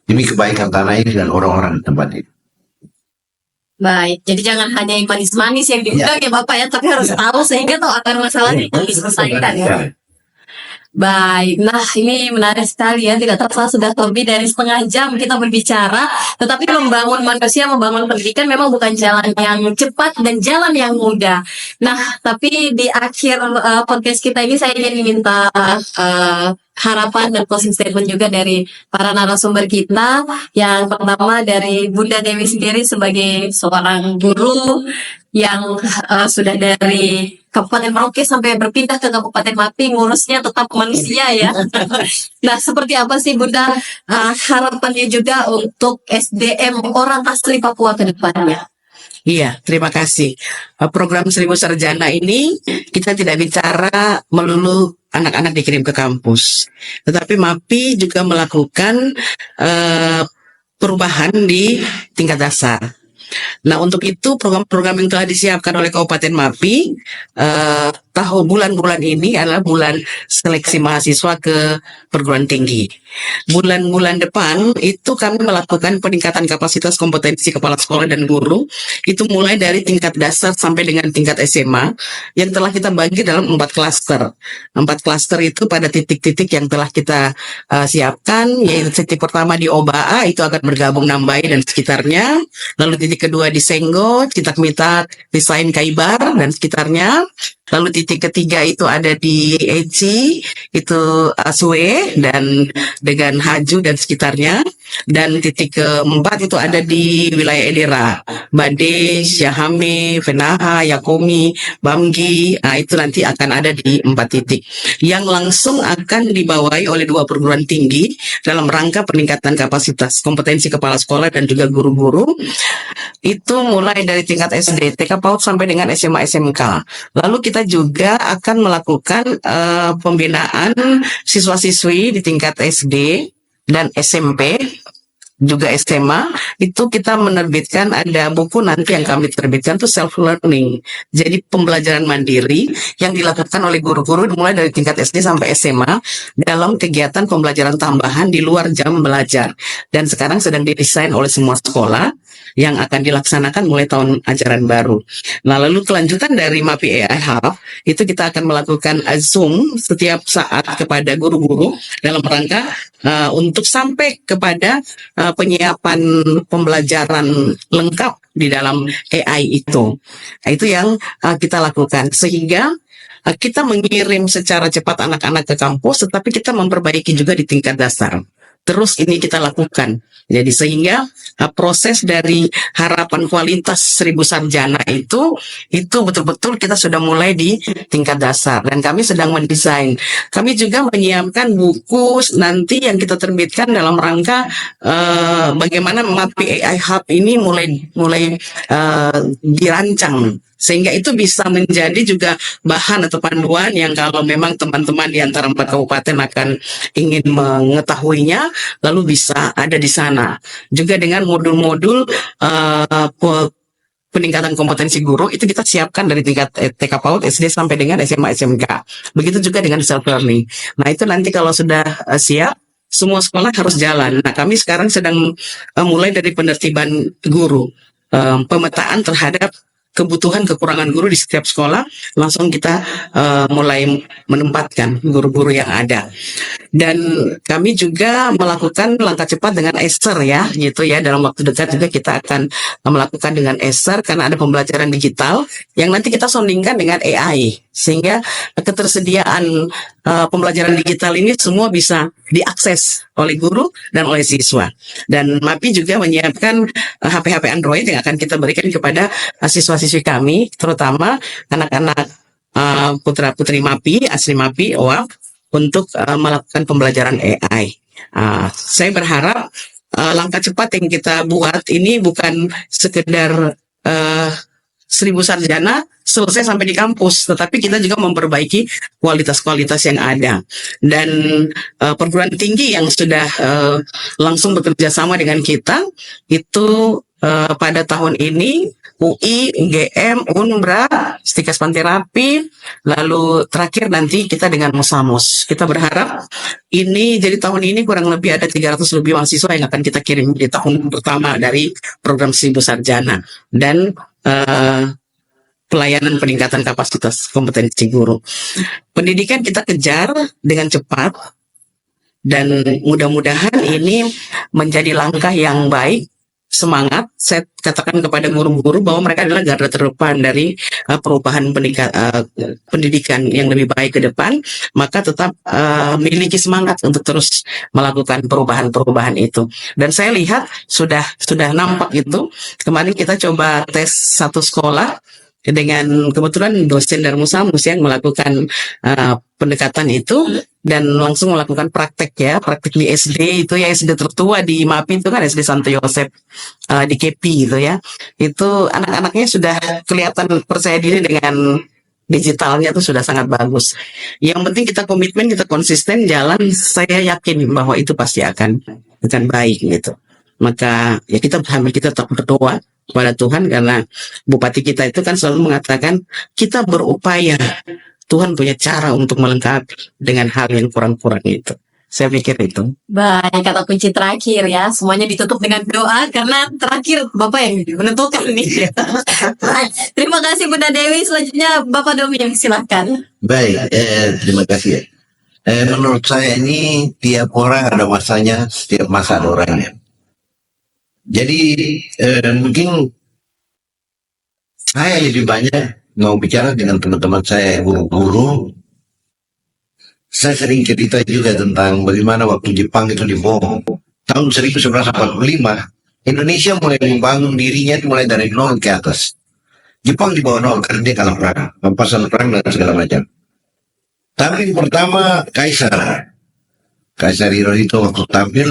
demi kebaikan tanah ini dan orang-orang di tempat ini. Baik, jadi jangan hanya yang manis-manis yang diundang ya Bapak ya, tapi harus tahu sehingga tahu akar masalahnya itu diselesaikan ya. Baik, nah ini menarik sekali ya, tidak terasa sudah lebih dari setengah jam kita berbicara, tetapi membangun manusia, membangun pendidikan memang bukan jalan yang cepat dan jalan yang mudah. Nah, tapi di akhir podcast kita ini saya ingin minta harapan dan closing statement juga dari para narasumber kita. Yang pertama dari Bunda Dewi sendiri sebagai seorang guru yang sudah dari Kabupaten Merauke sampai berpindah ke Kabupaten Mapi, ngurusnya tetap manusia ya. Nah, seperti apa sih Bunda harapannya juga untuk SDM orang asli Papua ke depannya? Iya, terima kasih. Program 1000 Sarjana ini kita tidak bicara melulu anak-anak dikirim ke kampus, tetapi MAPI juga melakukan perubahan di tingkat dasar. Nah, untuk itu program-program yang telah disiapkan oleh Kabupaten MAPI tahun bulan-bulan ini adalah bulan seleksi mahasiswa ke perguruan tinggi. Bulan-bulan depan itu kami melakukan peningkatan kapasitas kompetensi kepala sekolah dan guru, itu mulai dari tingkat dasar sampai dengan tingkat SMA yang telah kita bagi dalam 4 klaster. 4 klaster itu pada titik-titik yang telah kita siapkan, yaitu titik pertama di Obaa itu akan bergabung Nambai dan sekitarnya, lalu titik kedua di Senggo, Citak Mitak, Desain Kaibar dan sekitarnya. Lalu titik ketiga itu ada di Eci, itu Asue dan dengan Haju dan sekitarnya. Dan titik keempat itu ada di wilayah Edera, Bade, Syahame, Fenaha, Yakomi, Bamgi. Nah, itu nanti akan ada di 4 titik yang langsung akan dibawahi oleh 2 perguruan tinggi dalam rangka peningkatan kapasitas kompetensi kepala sekolah dan juga guru-guru. Itu mulai dari tingkat SD, TK PAUD sampai dengan SMA SMK. Lalu kita juga akan melakukan pembinaan siswa-siswi di tingkat SD dan SMP, juga SMA. Itu kita menerbitkan, ada buku nanti yang kami terbitkan itu self learning. Jadi pembelajaran mandiri yang dilakukan oleh guru-guru mulai dari tingkat SD sampai SMA dalam kegiatan pembelajaran tambahan di luar jam belajar. Dan sekarang sedang didesain oleh semua sekolah yang akan dilaksanakan mulai tahun ajaran baru. Nah, lalu kelanjutan dari MAPI AI Hub itu kita akan melakukan Zoom setiap saat kepada guru-guru dalam rangka untuk sampai kepada penyiapan pembelajaran lengkap di dalam AI itu. Nah, itu yang kita lakukan sehingga kita mengirim secara cepat anak-anak ke kampus, tetapi kita memperbaiki juga di tingkat dasar. terus ini kita lakukan. Jadi sehingga proses dari harapan kualitas 1000 sarjana itu betul-betul kita sudah mulai di tingkat dasar, dan kami sedang mendesain. Kami juga menyiapkan buku nanti yang kita terbitkan dalam rangka bagaimana MAPI AI Hub ini mulai dirancang, sehingga itu bisa menjadi juga bahan atau panduan yang kalau memang teman-teman di antara 4 kabupaten akan ingin mengetahuinya, lalu bisa ada di sana. Juga dengan modul-modul peningkatan kompetensi guru itu kita siapkan dari tingkat TK PAUD, SD sampai dengan SMA SMK. Begitu juga dengan self learning. Nah, itu nanti kalau sudah siap, semua sekolah harus jalan. Nah, kami sekarang sedang mulai dari penertiban guru, pemetaan terhadap kebutuhan kekurangan guru di setiap sekolah, langsung kita mulai menempatkan guru-guru yang ada. Dan kami juga melakukan langkah cepat dengan Ester ya, gitu ya. Dalam waktu dekat juga kita akan melakukan dengan Ester, karena ada pembelajaran digital yang nanti kita sondingkan dengan AI, sehingga ketersediaan pembelajaran digital ini semua bisa diakses oleh guru dan oleh siswa. Dan MAPI juga menyiapkan HP-HP Android yang akan kita berikan kepada siswa-siswi kami, terutama anak-anak putra-putri MAPI, asli MAPI, OAP, untuk melakukan pembelajaran AI. Saya berharap langkah cepat yang kita buat ini bukan sekedar 1000 sarjana selesai sampai di kampus, tetapi kita juga memperbaiki kualitas-kualitas yang ada. Dan perguruan tinggi yang sudah langsung bekerja sama dengan kita itu pada tahun ini UI, UGM, UNBRA, Stika Spanterapi, lalu terakhir nanti kita dengan Musamus. Kita berharap ini jadi tahun ini kurang lebih ada 300 lebih mahasiswa yang akan kita kirim di tahun pertama dari program 1000 sarjana. Dan pelayanan peningkatan kapasitas kompetensi guru. Pendidikan kita kejar dengan cepat, dan mudah-mudahan ini menjadi langkah yang baik. Semangat, saya katakan kepada guru-guru bahwa mereka adalah garda terdepan dari perubahan pendidikan yang lebih baik ke depan, maka tetap miliki semangat untuk terus melakukan perubahan-perubahan itu. Dan saya lihat sudah nampak itu. Kemarin kita coba tes satu sekolah dengan kebetulan dosen dari Musamus yang melakukan pendekatan itu, dan langsung melakukan praktek di SD itu ya, SD tertua di MAPI itu kan SD Santo Yosep di KP itu ya. Itu anak-anaknya sudah kelihatan percaya diri dengan digitalnya itu sudah sangat bagus. Yang penting kita komitmen, kita konsisten jalan, saya yakin bahwa itu pasti akan baik gitu. Maka ya kita tetap berdoa kepada Tuhan, karena bupati kita itu kan selalu mengatakan kita berupaya, Tuhan punya cara untuk melengkapi dengan hal yang kurang-kurang itu. Saya pikir itu. Baik, kata kunci terakhir ya, semuanya ditutup dengan doa, karena terakhir Bapak yang menentukan nih. Terima kasih Bunda Dewi. Selanjutnya Bapak Domi, yang silakan. Baik, terima kasih ya. Menurut saya ini tiap orang ada masanya, setiap masa ada orangnya. Jadi mungkin saya lebih banyak mau bicara dengan teman-teman saya guru-guru. Saya sering cerita juga tentang bagaimana waktu Jepang itu dibom tahun 1945. Indonesia mulai membangun dirinya itu mulai dari nol ke atas. Jepang di bawah nol karena dia kalah perang, pampasan perang dan segala macam. Tapi pertama Kaisar Hirohito waktu tampil,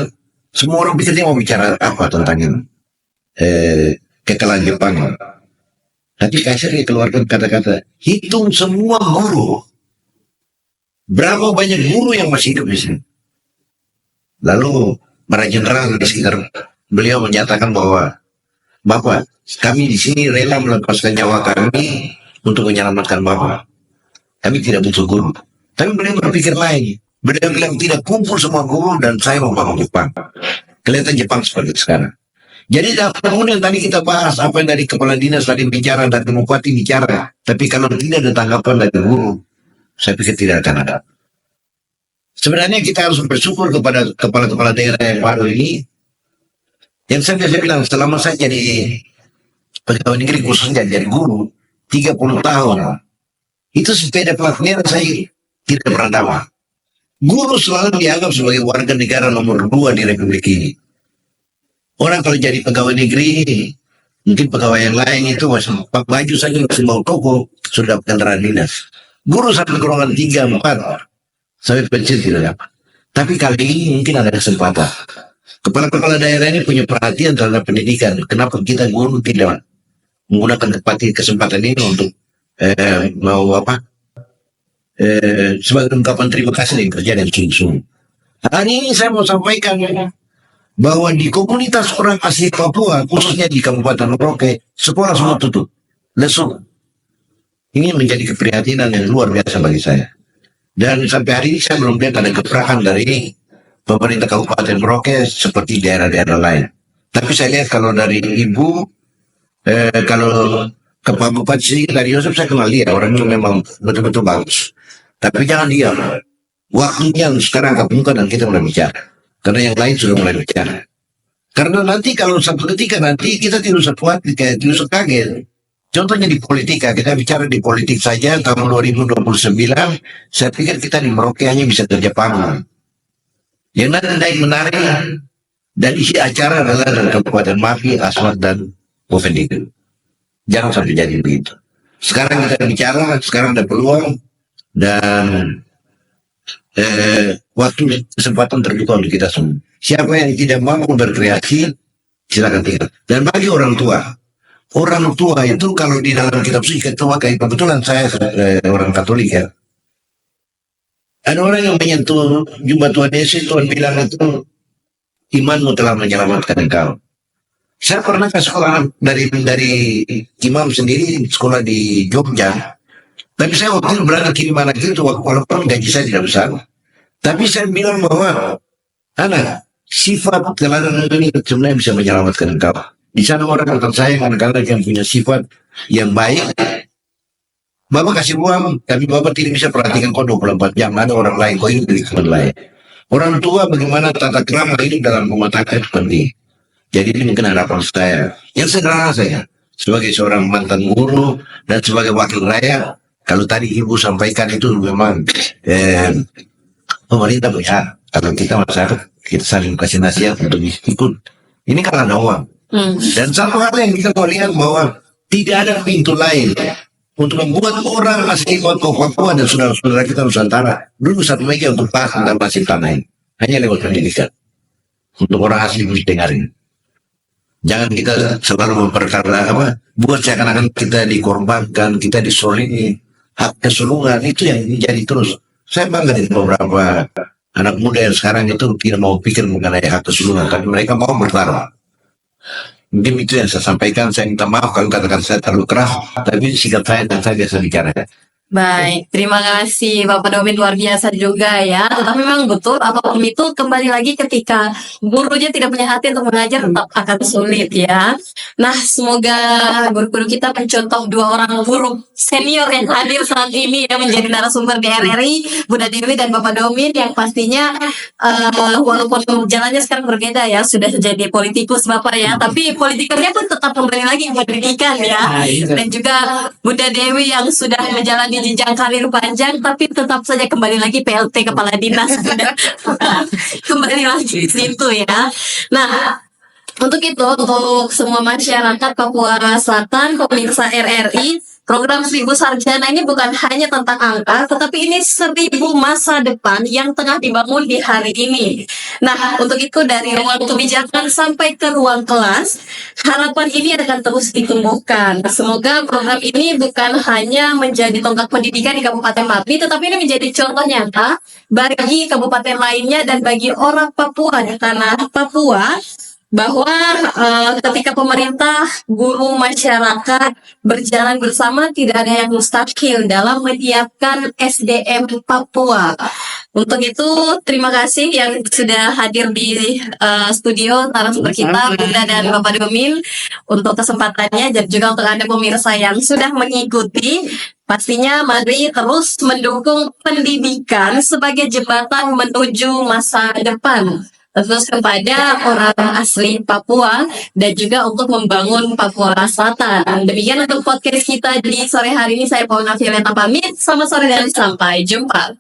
semua orang pikir dia mau bicara apa tentang ini, kekalahan Jepang. Tapi Kaisar dia keluarkan kata-kata, hitung semua guru, berapa banyak guru yang masih hidup di sini. Lalu para jenderal di sekitar beliau menyatakan bahwa, Bapak, kami di sini rela melepaskan nyawa kami untuk menyelamatkan Bapak. Kami tidak butuh guru. Tapi beliau berpikir lain. Beliau bilang tidak, kumpul semua guru dan saya mau bangun Jepang. Kelihatan Jepang seperti sekarang. Jadi kemudian tadi kita bahas apa yang dari kepala dinas tadi bicara, dari bupati bicara. Tapi kalau tidak ada tanggapan dari guru, saya pikir tidak akan ada. Sebenarnya kita harus bersyukur kepada kepala-kepala daerah yang baru ini. Yang saya bilang, selama saya jadi pegawai negeri khususnya jadi guru 30 tahun, itu sepeda plat merah saya tidak pernah dapat. Guru selalu dianggap sebagai warga negara nomor 2 di Republik ini. Orang kalau jadi pegawai negeri, mungkin pegawai yang lain itu masih baju saja masih mau toko, sudah kendaraan dinas. Guru sampai golongan 3, 4, sampai pensiun tidak dapat. Tapi kali ini mungkin ada kesempatan. Kepala-kepala daerah ini punya perhatian terhadap pendidikan. Kenapa kita guru tidak menggunakan kesempatan ini untuk sebagai ungkapan terima kasih yang kerja dan sungguh-sungguh. Hari ini saya mau sampaikan bahwa di komunitas orang asli Papua, khususnya di Kabupaten Merauke, sekolah semua tutup, lesu. Ini menjadi keprihatinan yang luar biasa bagi saya. Dan sampai hari ini saya belum lihat ada gebrakan dari pemerintah Kabupaten Merauke seperti daerah-daerah lain. Tapi saya lihat kalau dari Ibu, kalau ke Pak Bupati dari Yusuf, saya kenal dia, orangnya memang betul-betul bagus. Tapi jangan diam. Waktunya sekarang angkat muka dan kita mulai bicara. Karena yang lain sudah mulai bicara. Karena nanti kalau satu ketika nanti kita tidak usah khawatir, tidak usah kaget. Contohnya di politika, kita bicara di politik saja tahun 2029, saya pikir kita di Merauke hanya bisa kerja panggung. Yang nanti menarik dan isi acara adalah dari Kabupaten Mapi, Asmat, dan Bovendigel. Jangan sampai jadi begitu. Sekarang kita bicara, sekarang ada peluang, dan waktu kesempatan terbuka untuk kita semua. Siapa yang tidak mampu berkreasi, silakan tinggal. Dan bagi orang tua itu kalau di dalam kitab suci ketua, kayak kebetulan saya orang Katolik ya. Ada orang yang menyentuh jubah Tuhan Yesus, Tuhan bilang itu imanmu telah menyelamatkan engkau. Saya pernah ke sekolah dari imam sendiri, sekolah di Jogja. Tapi saya waktu itu berada kirim anak itu, walaupun gaji saya tidak besar. Tapi saya bilang bahwa, anak, sifat teladan ini sebenarnya bisa menyelamatkan engkau. Di sana orang akan sayang anak-anak yang punya sifat yang baik. Bapak kasih uang, tapi Bapak tidak bisa perhatikan kau 24 jam. Ada orang lain, kau hidup di tempat lain. Orang tua bagaimana tata krama hidup dalam rumah tangga itu penting. Jadi ini mungkin harapan saya. Yang sederhana saya, sebagai seorang mantan guru dan sebagai wakil rakyat, kalau tadi Ibu sampaikan itu memang pemerintah punya, kalau kita masyarakat kita saling kasih nasihat untuk ikut. Ini kan ada uang. Dan satu hal yang kita mau lihat bahwa tidak ada pintu lain untuk membuat orang asli Papua dan saudara-saudara kita Nusantara dulu satu meja untuk bahas tentang nasib tanah ini. Hanya lewat pendidikan. Untuk orang asli mesti dengarin. Jangan kita selalu memperkara buat seakan-akan kita dikorbankan, kita disolimi. Hak keseluruhan itu yang menjadi terus. Saya bangga dengan beberapa anak muda yang sekarang itu tidak mau pikir mengenai hak keseluruhan, tapi mereka mau bertarung. Mungkin itu yang saya sampaikan. Saya minta maaf kalau katakan saya terlalu keras, tapi sikap saya dan saya biasa bicara. Baik, terima kasih Bapak Domin, luar biasa juga ya. Tetapi memang betul, apapun itu kembali lagi ketika gurunya tidak punya hati untuk mengajar tetap akan sulit ya. Nah, semoga guru-guru kita mencontoh 2 orang guru senior yang hadir saat ini yang menjadi narasumber di RRI, Bunda Dewi dan Bapak Domin, yang pastinya walaupun jalannya sekarang berbeda ya, sudah jadi politikus Bapak ya, tapi politikernya pun tetap kembali lagi ke pendidikan ya. Dan juga Bunda Dewi yang sudah menjalani jenjang karir panjang, tapi tetap saja kembali lagi PLT Kepala Dinas. Kembali lagi di situ ya. Nah, untuk itu, untuk semua masyarakat Papua Selatan, pemirsa RRI, program 1000 Sarjana ini bukan hanya tentang angka, tetapi ini 1000 masa depan yang tengah dibangun di hari ini. Nah, untuk itu dari ruang kebijakan sampai ke ruang kelas, harapan ini akan terus ditumbuhkan. Semoga program ini bukan hanya menjadi tonggak pendidikan di Kabupaten Mapi, tetapi ini menjadi contoh nyata bagi kabupaten lainnya dan bagi orang Papua di tanah Papua, bahwa ketika pemerintah, guru, masyarakat berjalan bersama, tidak ada yang mustahil dalam menyiapkan SDM Papua. Untuk itu, terima kasih yang sudah hadir di studio narasumber kita, Bunda dan Bapak Domin, untuk kesempatannya, dan juga untuk Anda pemirsa yang sudah mengikuti. Pastinya mari terus mendukung pendidikan sebagai jembatan menuju masa depan, terus kepada orang asli Papua dan juga untuk membangun Papua Selatan. Demikian untuk podcast kita di sore hari ini. Saya Paula Violeta pamit. Selamat sore dan sampai jumpa.